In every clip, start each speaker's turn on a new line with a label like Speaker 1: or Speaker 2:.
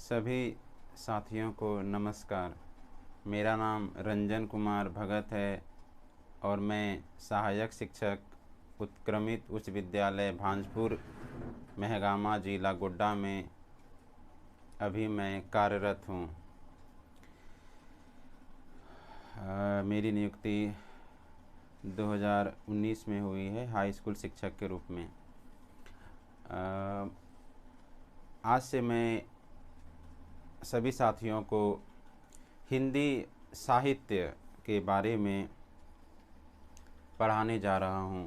Speaker 1: सभी साथियों को नमस्कार। मेरा नाम रंजन कुमार भगत है और मैं सहायक शिक्षक उत्क्रमित उच्च विद्यालय भांजपुर महगामा जिला गोड्डा में अभी मैं कार्यरत हूँ। मेरी नियुक्ति 2019 में हुई है हाई स्कूल शिक्षक के रूप में। आज से मैं सभी साथियों को हिंदी साहित्य के बारे में पढ़ाने जा रहा हूँ।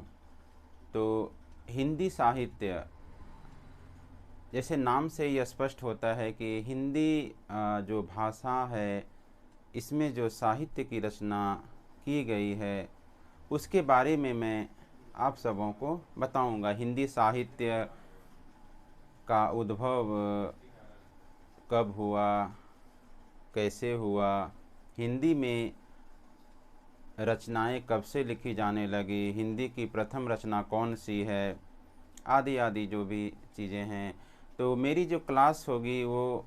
Speaker 1: तो हिंदी साहित्य, जैसे नाम से ही स्पष्ट होता है कि हिंदी जो भाषा है, इसमें जो साहित्य की रचना की गई है उसके बारे में मैं आप सबों को बताऊंगा। हिंदी साहित्य का उद्भव कब हुआ, कैसे हुआ, हिंदी में रचनाएं कब से लिखी जाने लगी, हिंदी की प्रथम रचना कौन सी है, आदि आदि जो भी चीज़ें हैं। तो मेरी जो क्लास होगी वो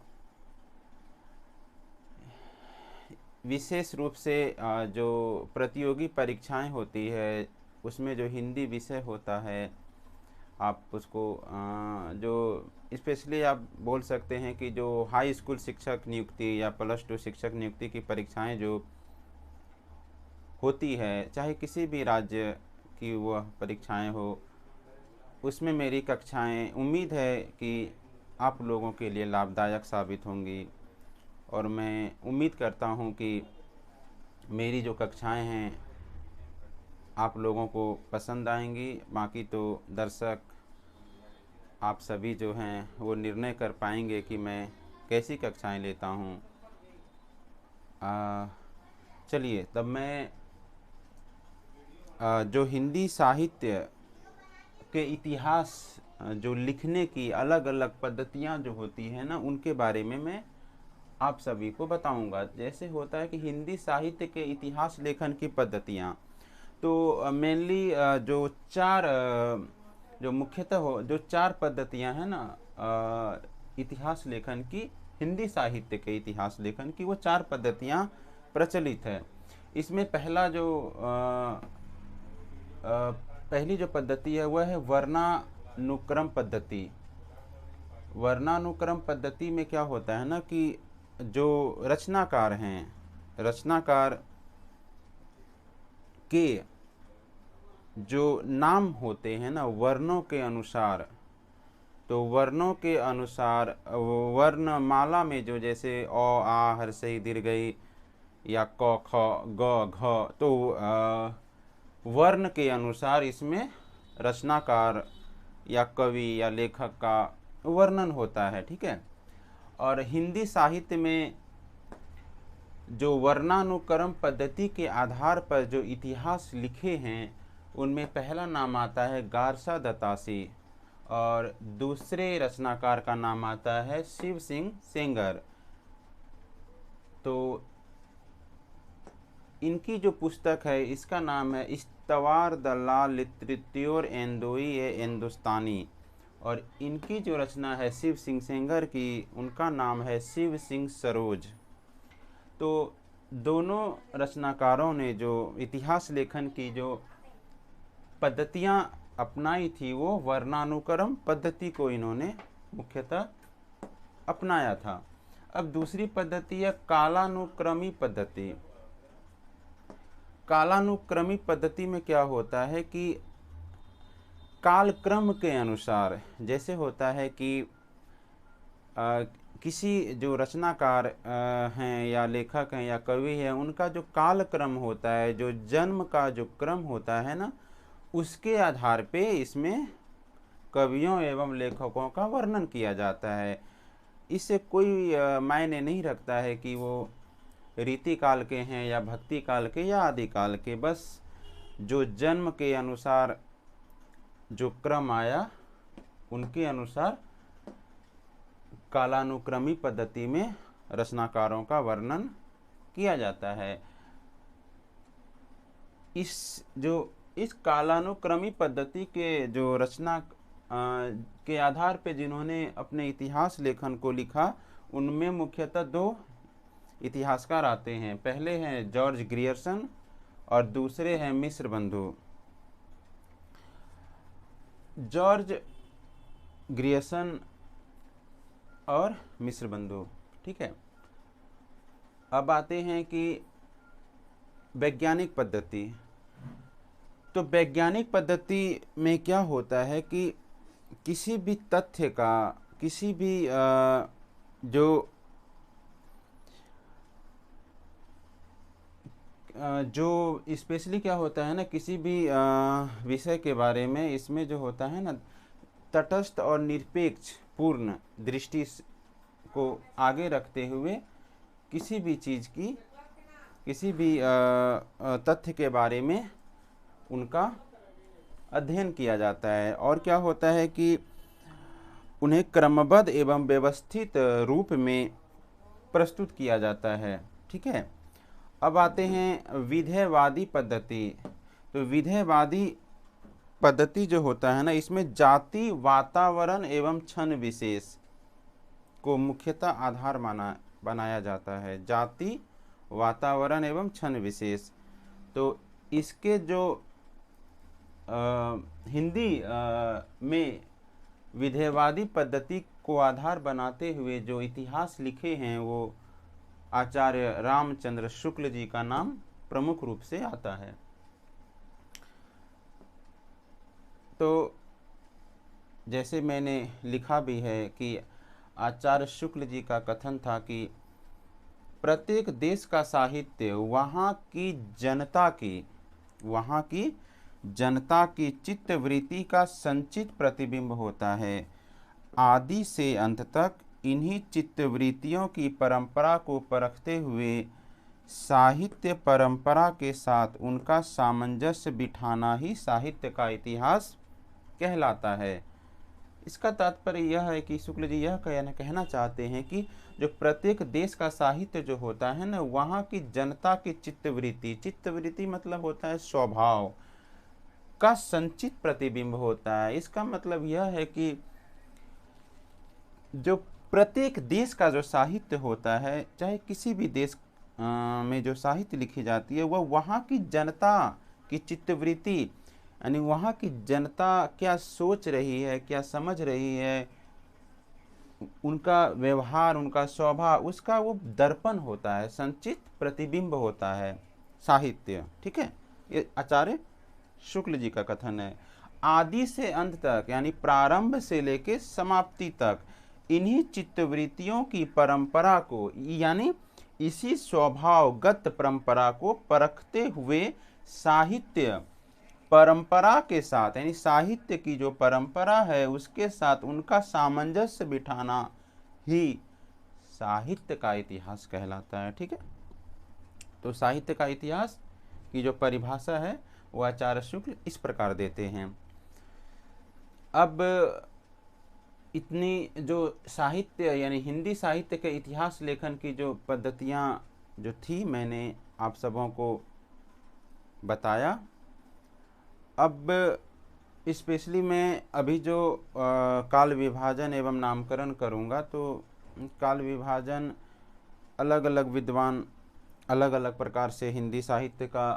Speaker 1: विशेष रूप से जो प्रतियोगी परीक्षाएं होती है उसमें जो हिंदी विषय होता है, आप उसको जो स्पेशली आप बोल सकते हैं कि जो हाई स्कूल शिक्षक नियुक्ति या +2 शिक्षक नियुक्ति की परीक्षाएं जो होती है, चाहे किसी भी राज्य की वह परीक्षाएं हो, उसमें मेरी कक्षाएं उम्मीद है कि आप लोगों के लिए लाभदायक साबित होंगी। और मैं उम्मीद करता हूं कि मेरी जो कक्षाएं हैं आप लोगों को पसंद आएंगी। बाकी तो दर्शक आप सभी जो हैं वो निर्णय कर पाएंगे कि मैं कैसी कक्षाएं लेता हूं। चलिए, तब मैं जो हिंदी साहित्य के इतिहास, जो लिखने की अलग अलग पद्धतियां जो होती हैं ना, उनके बारे में मैं आप सभी को बताऊंगा। जैसे होता है कि हिंदी साहित्य के इतिहास लेखन की पद्धतियां, तो मेनली जो चार जो मुख्यतः हो जो चार पद्धतियां हैं ना इतिहास लेखन की, हिंदी साहित्य के इतिहास लेखन की, वो चार पद्धतियां प्रचलित है। इसमें पहली जो पद्धति है वह है वर्णानुक्रम पद्धति। वर्णानुक्रम पद्धति में क्या होता है ना कि जो रचनाकार हैं, रचनाकार के जो नाम होते हैं ना वर्णों के अनुसार, तो वर्णों के अनुसार वर्णमाला में जो जैसे अ आ हर्षई दीर्घई या क ख ग घ, तो वर्ण के अनुसार इसमें रचनाकार या कवि या लेखक का वर्णन होता है। ठीक है। और हिंदी साहित्य में जो वर्णानुक्रम पद्धति के आधार पर जो इतिहास लिखे हैं उनमें पहला नाम आता है गारसा दत्तासी और दूसरे रचनाकार का नाम आता है शिव सिंह सेंगर। तो इनकी जो पुस्तक है इसका नाम है इस्तवार दल्ला लित्रित्योर एंदोई हिंदुस्तानी, और इनकी जो रचना है शिव सिंह सेंगर की, उनका नाम है शिव सिंह सरोज। तो दोनों रचनाकारों ने जो इतिहास लेखन की जो पद्धतियां अपनाई थी वो वर्णानुक्रम पद्धति को इन्होंने मुख्यतः अपनाया था। अब दूसरी पद्धति है कालानुक्रमी पद्धति। कालानुक्रमी पद्धति में क्या होता है कि कालक्रम के अनुसार, जैसे होता है कि किसी जो रचनाकार हैं या लेखक हैं या कवि हैं, उनका जो कालक्रम होता है, जो जन्म का जो क्रम होता है ना, उसके आधार पे इसमें कवियों एवं लेखकों का वर्णन किया जाता है। इससे कोई मायने नहीं रखता है कि वो रीति काल के हैं या भक्ति काल के या आदि काल के, बस जो जन्म के अनुसार जो क्रम आया उनके अनुसार कालानुक्रमी पद्धति में रचनाकारों का वर्णन किया जाता है। इस कालानुक्रमी पद्धति के जो रचना के आधार पे जिन्होंने अपने इतिहास लेखन को लिखा, उनमें मुख्यतः दो इतिहासकार आते हैं। पहले हैं जॉर्ज ग्रियर्सन और दूसरे हैं मिस्र बंधु। जॉर्ज ग्रियर्सन और मिस्र बंधु, ठीक है। अब आते हैं कि वैज्ञानिक पद्धति। तो वैज्ञानिक पद्धति में क्या होता है कि किसी भी तथ्य का, किसी भी जो स्पेशली क्या होता है ना, किसी भी विषय के बारे में इसमें जो होता है ना, तटस्थ और निरपेक्ष पूर्ण दृष्टि को आगे रखते हुए किसी भी चीज़ की, किसी भी तथ्य के बारे में उनका अध्ययन किया जाता है। और क्या होता है कि उन्हें क्रमबद्ध एवं व्यवस्थित रूप में प्रस्तुत किया जाता है, ठीक है। अब आते हैं विधेयवादी पद्धति। तो विधेयवादी पद्धति जो होता है ना, इसमें जाति, वातावरण एवं क्षण विशेष को मुख्यतः आधार बनाया जाता है। जाति, वातावरण एवं क्षण विशेष। तो इसके जो हिंदी में विधेयवादी पद्धति को आधार बनाते हुए जो इतिहास लिखे हैं, वो आचार्य रामचंद्र शुक्ल जी का नाम प्रमुख रूप से आता है। तो जैसे मैंने लिखा भी है कि आचार्य शुक्ल जी का कथन था कि प्रत्येक देश का साहित्य वहाँ की जनता की चित्तवृत्ति का संचित प्रतिबिंब होता है। आदि से अंत तक इन्हीं चित्तवृत्तियों की परंपरा को परखते हुए साहित्य परंपरा के साथ उनका सामंजस्य बिठाना ही साहित्य का इतिहास कहलाता है। इसका तात्पर्य यह है कि शुक्ल जी यह कहना चाहते हैं कि जो प्रत्येक देश का साहित्य जो होता है ना, वहाँ की जनता की चित्तवृत्ति मतलब होता है स्वभाव का संचित प्रतिबिंब होता है। इसका मतलब यह है कि जो प्रत्येक देश का जो साहित्य होता है, चाहे किसी भी देश में जो साहित्य लिखी जाती है, वह वहाँ की जनता की चित्तवृत्ति, यानी वहाँ की जनता क्या सोच रही है, क्या समझ रही है, उनका व्यवहार, उनका स्वभाव, उसका वो दर्पण होता है, संचित प्रतिबिंब होता है साहित्य, ठीक है। ये आचार्य शुक्ल जी का कथन है। आदि से अंत तक, यानी प्रारंभ से लेकर समाप्ति तक इन्हीं चित्तवृत्तियों की परंपरा को, यानी इसी स्वभावगत परंपरा को परखते हुए साहित्य परंपरा के साथ, यानी साहित्य की जो परंपरा है उसके साथ उनका सामंजस्य बिठाना ही साहित्य का इतिहास कहलाता है, ठीक है। तो साहित्य का इतिहास की जो परिभाषा है वो आचार्य शुक्ल इस प्रकार देते हैं। अब इतनी जो साहित्य, यानी हिंदी साहित्य के इतिहास लेखन की जो पद्धतियाँ जो थी, मैंने आप सबों को बताया। अब स्पेशली मैं अभी जो काल विभाजन एवं नामकरण करूँगा, तो काल विभाजन अलग अलग विद्वान अलग अलग प्रकार से हिंदी साहित्य का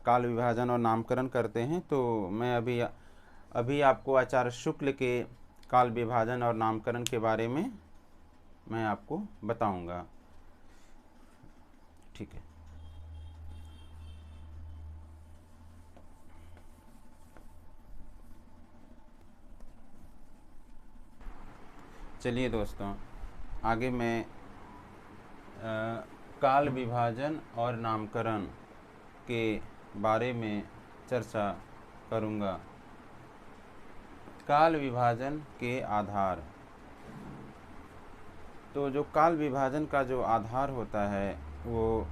Speaker 1: काल विभाजन और नामकरण करते हैं। तो मैं अभी आपको आचार्य शुक्ल के काल विभाजन और नामकरण के बारे में मैं आपको बताऊंगा, ठीक है। चलिए दोस्तों, आगे मैं काल विभाजन और नामकरण के बारे में चर्चा करूंगा। काल विभाजन के आधार। तो जो काल विभाजन का जो आधार होता है, वो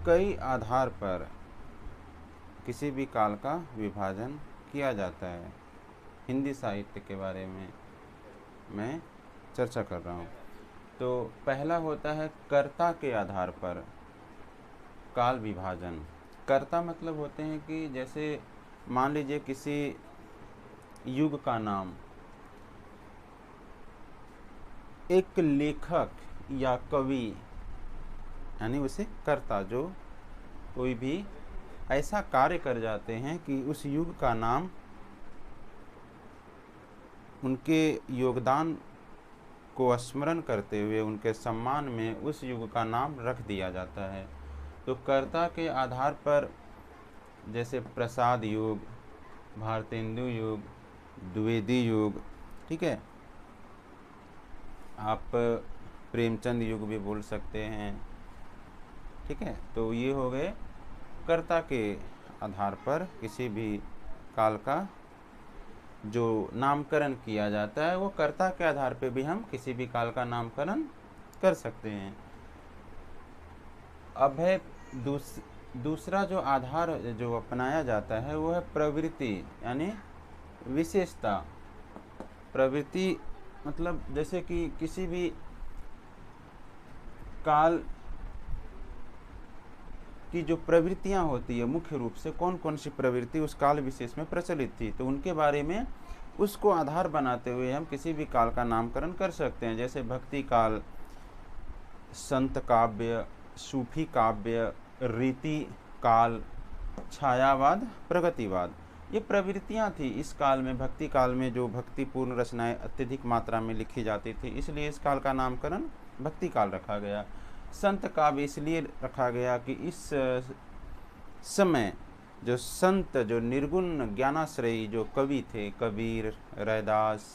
Speaker 1: कई आधार पर किसी भी काल का विभाजन किया जाता है। हिंदी साहित्य के बारे में मैं चर्चा कर रहा हूँ। तो पहला होता है कर्ता के आधार पर काल विभाजन। कर्ता मतलब होते हैं कि जैसे मान लीजिए किसी युग का नाम एक लेखक या कवि, यानी उसे कर्ता, जो कोई भी ऐसा कार्य कर जाते हैं कि उस युग का नाम उनके योगदान को स्मरण करते हुए उनके सम्मान में उस युग का नाम रख दिया जाता है। तो कर्ता के आधार पर जैसे प्रसाद युग, भारतेंदु युग, द्विवेदी युग, ठीक है, आप प्रेमचंद युग भी बोल सकते हैं, ठीक है। तो ये हो गए कर्ता के आधार पर किसी भी काल का जो नामकरण किया जाता है, वो कर्ता के आधार पे भी हम किसी भी काल का नामकरण कर सकते हैं। अब है दूसरा जो आधार जो अपनाया जाता है वो है प्रवृत्ति, यानी विशेषता। प्रवृत्ति मतलब जैसे कि किसी भी काल की जो प्रवृत्तियां होती है, मुख्य रूप से कौन कौन सी प्रवृत्ति उस काल विशेष में प्रचलित थी, तो उनके बारे में उसको आधार बनाते हुए हम किसी भी काल का नामकरण कर सकते हैं। जैसे भक्ति काल, संत काव्य, सूफी काव्य, रीति काल, छायावाद, प्रगतिवाद, ये प्रवृत्तियां थी इस काल में। भक्ति काल में जो भक्तिपूर्ण रचनाएं अत्यधिक मात्रा में लिखी जाती थी, इसलिए इस काल का नामकरण भक्ति काल रखा गया। संत काव्य इसलिए रखा गया कि इस समय जो संत, जो निर्गुण ज्ञानाश्रयी जो कवि थे, कबीर, रैदास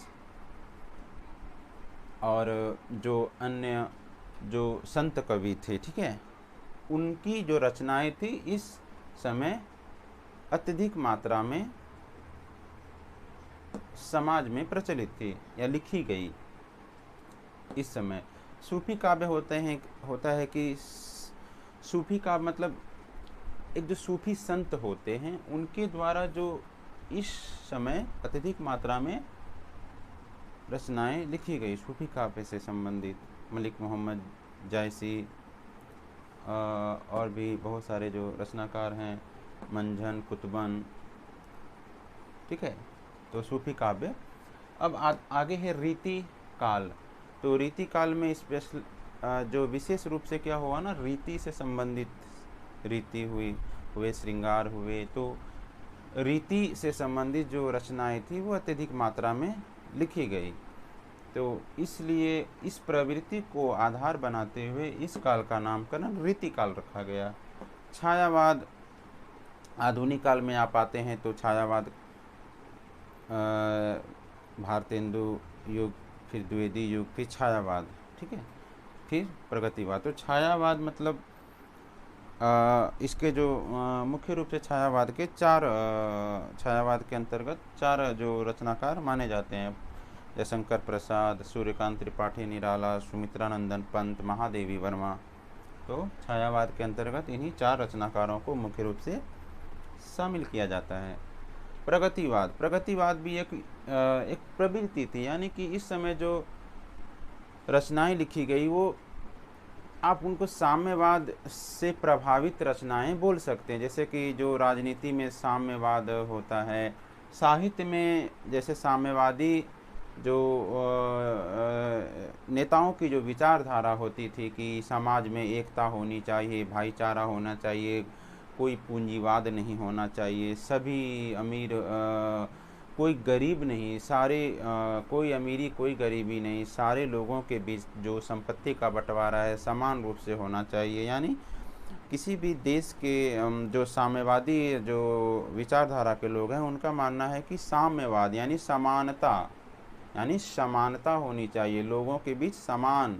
Speaker 1: और जो अन्य जो संत कवि थे, ठीक है, उनकी जो रचनाएं थी इस समय अत्यधिक मात्रा में समाज में प्रचलित थी या लिखी गई इस समय। सूफी काव्य होता है कि सूफी काव्य मतलब एक जो सूफी संत होते हैं उनके द्वारा जो इस समय अत्यधिक मात्रा में रचनाएं लिखी गई सूफी काव्य से संबंधित, मलिक मोहम्मद जायसी और भी बहुत सारे जो रचनाकार हैं, मंझन, कुतुबन, ठीक है, तो सूफी काव्य। अब आगे है रीति काल। तो रीति काल में स्पेशल जो विशेष रूप से क्या हुआ ना, रीति से संबंधित रीति हुए श्रृंगार हुए, तो रीति से संबंधित जो रचनाएं थी वो अत्यधिक मात्रा में लिखी गई। तो इसलिए इस प्रवृत्ति को आधार बनाते हुए इस काल का नामकरण रीति काल रखा गया। छायावाद, आधुनिक काल में आप आते हैं तो छायावाद भारतेंदु युग, फिर द्विवेदी युग, फिर छायावाद, ठीक है, फिर प्रगतिवाद। तो छायावाद मतलब इसके जो मुख्य रूप से छायावाद के छायावाद के अंतर्गत चार जो रचनाकार माने जाते हैं, जयशंकर प्रसाद, सूर्यकांत त्रिपाठी निराला, सुमित्रानंदन पंत, महादेवी वर्मा। तो छायावाद के अंतर्गत इन्हीं चार रचनाकारों को मुख्य रूप से शामिल किया जाता है। प्रगतिवाद भी एक प्रवृत्ति थी, यानी कि इस समय जो रचनाएं लिखी गई वो आप उनको साम्यवाद से प्रभावित रचनाएं बोल सकते हैं। जैसे कि जो राजनीति में साम्यवाद होता है, साहित्य में जैसे साम्यवादी जो नेताओं की जो विचारधारा होती थी कि समाज में एकता होनी चाहिए, भाईचारा होना चाहिए, कोई पूंजीवाद नहीं होना चाहिए, सभी अमीर, कोई गरीब नहीं, सारे कोई अमीरी कोई गरीबी नहीं, सारे लोगों के बीच जो संपत्ति का बंटवारा है समान रूप से होना चाहिए। यानी किसी भी देश के जो साम्यवादी जो विचारधारा के लोग हैं उनका मानना है कि साम्यवाद यानी समानता होनी चाहिए, लोगों के बीच समान,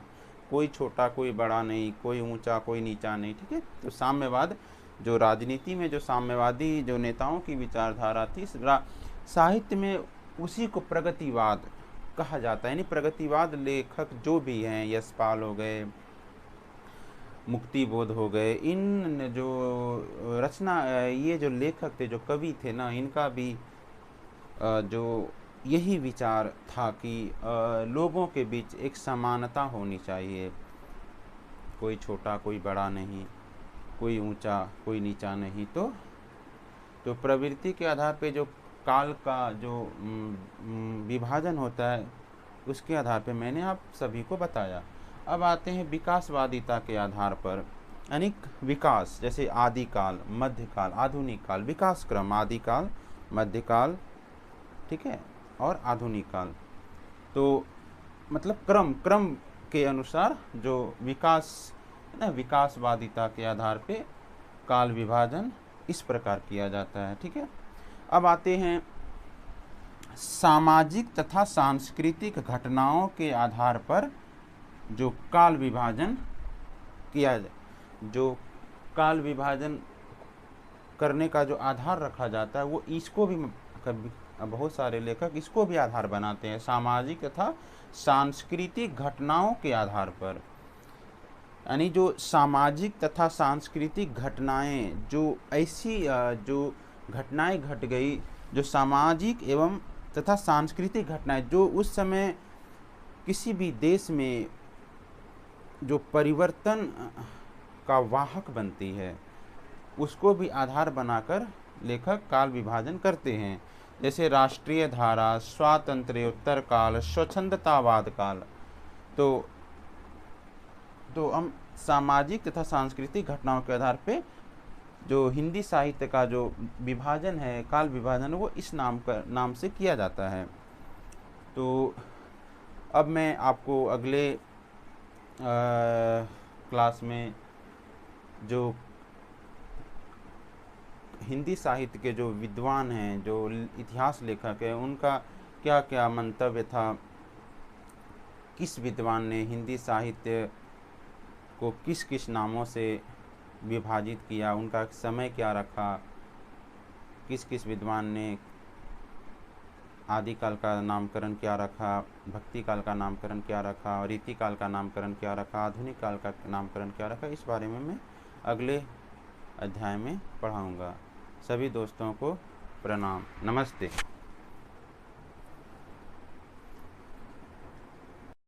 Speaker 1: कोई छोटा कोई बड़ा नहीं, कोई ऊंचा कोई नीचा नहीं, ठीक है। तो साम्यवाद जो राजनीति में जो साम्यवादी जो नेताओं की विचारधारा थी, साहित्य में उसी को प्रगतिवाद कहा जाता है। यानी प्रगतिवाद लेखक जो भी हैं, यशपाल हो गए, मुक्तिबोध हो गए, इन जो ये जो लेखक थे, जो कवि थे ना, इनका भी जो यही विचार था कि लोगों के बीच एक समानता होनी चाहिए, कोई छोटा कोई बड़ा नहीं, कोई ऊंचा कोई नीचा नहीं। तो तो प्रवृत्ति के आधार पे जो काल का जो विभाजन होता है उसके आधार पे मैंने आप सभी को बताया। अब आते हैं विकासवादिता के आधार पर। अनेक विकास, जैसे आदिकाल, मध्यकाल, आधुनिक काल, विकास क्रम, आदिकाल, मध्यकाल, ठीक है, और आधुनिक काल। तो मतलब क्रम के अनुसार जो विकास ना, विकासवादिता के आधार पे काल विभाजन इस प्रकार किया जाता है, ठीक है। अब आते हैं सामाजिक तथा सांस्कृतिक घटनाओं के आधार पर जो काल विभाजन किया जाए, जो काल विभाजन करने का जो आधार रखा जाता है, वो इसको भी कभी बहुत सारे लेखक इसको भी आधार बनाते हैं, सामाजिक तथा सांस्कृतिक घटनाओं के आधार पर। यानी जो सामाजिक तथा सांस्कृतिक घटनाएं, जो ऐसी जो घटनाएं घट गई, जो सामाजिक एवं तथा सांस्कृतिक घटनाएं जो उस समय किसी भी देश में जो परिवर्तन का वाहक बनती है, उसको भी आधार बनाकर लेखक काल विभाजन करते हैं। जैसे राष्ट्रीय धारा, स्वातंत्र्योत्तर काल, स्वच्छंदतावाद काल। तो हम सामाजिक तथा सांस्कृतिक घटनाओं के आधार पे जो हिंदी साहित्य का जो विभाजन है, काल विभाजन, वो इस नाम से किया जाता है। तो अब मैं आपको अगले क्लास में जो हिंदी साहित्य के जो विद्वान हैं, जो इतिहास लेखक हैं, उनका क्या क्या मंतव्य था, किस विद्वान ने हिंदी साहित्य को किस किस नामों से विभाजित किया, उनका समय क्या रखा, किस किस विद्वान ने आदिकाल का नामकरण क्या रखा, भक्ति काल का नामकरण क्या रखा, और रीति काल का नामकरण क्या रखा, आधुनिक काल का नामकरण क्या रखा, इस बारे में मैं अगले अध्याय में पढ़ाऊँगा। सभी दोस्तों को प्रणाम, नमस्ते।